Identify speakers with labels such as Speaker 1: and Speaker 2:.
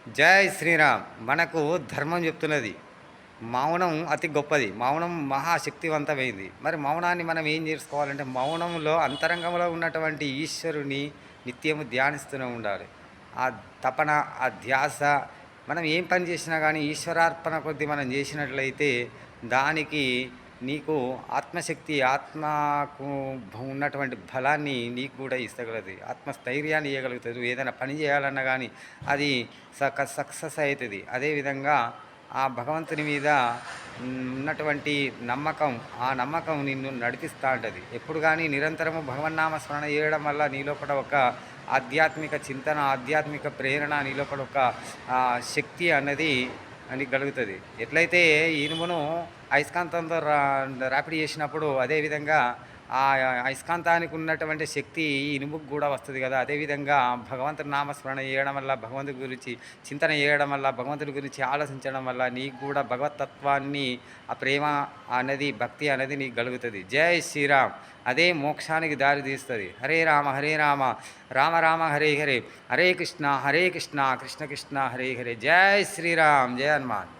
Speaker 1: జై శ్రీరామ్. మనకు ధర్మం చెప్తున్నది. మౌనం అతి గొప్పది. మౌనం మహాశక్తివంతమైంది. మరి మౌనాన్ని మనం ఏం చేసుకోవాలంటే, మౌనంలో అంతరంగంలో ఉన్నటువంటి ఈశ్వరుని నిత్యము ధ్యానిస్తూనే ఉండాలి. ఆ తపన, ఆ ధ్యాస మనం ఏం పని చేసినా గానీ ఈశ్వరార్పణ కొద్దీ మనం చేసినట్లయితే, దానికి నీకు ఆత్మశక్తి, ఆత్మకు ఉన్నటువంటి బలాన్ని నీకు కూడా ఇస్తగలది. ఆత్మస్థైర్యాన్ని ఇయ్యగలుగుతది. నువ్వు ఏదైనా పని చేయాలన్నా గానీ అది సక్సెస్ అయితది. అదేవిధంగా ఆ భగవంతుని మీద ఉన్నటువంటి నమ్మకం, ఆ నమ్మకం నిన్ను నడిపిస్తా ఉంటది. ఎప్పుడు గానీ నిరంతరము భగవన్నామ స్మరణ చేయడం వల్ల నీ లోపల ఒక ఆధ్యాత్మిక చింతన, ఆధ్యాత్మిక ప్రేరణ, నీ లోపల ఒక శక్తి అన్నది నీకు కలుగుతది. ఎట్లయితే ఇనుమును అయస్కాంతంతో రాపిడి చేసినప్పుడు అదేవిధంగా ఆ అయస్కాంతానికి ఉన్నటువంటి శక్తి ఈ ఇనుముకు కూడా వస్తది గదా! అదేవిధంగా భగవంతుని నామస్మరణ చేయడం వల్ల, భగవంతుడి గురించి చింతన చేయడం వల్ల, భగవంతుడి గురించి ఆలోచించడం వల్ల నీకు కూడా భగవతత్వాన్ని, ఆ ప్రేమ అనేది, భక్తి అనేది నీకు కలుగుతది. జై శ్రీరామ్. అదే మోక్షానికి దారి తీస్తది. హరే రామ హరే రామ, రామ రామ హరే హరే, హరే కృష్ణ కృష్ణ కృష్ణ హరే హరే. జై శ్రీరామ్. జై హనుమాన్.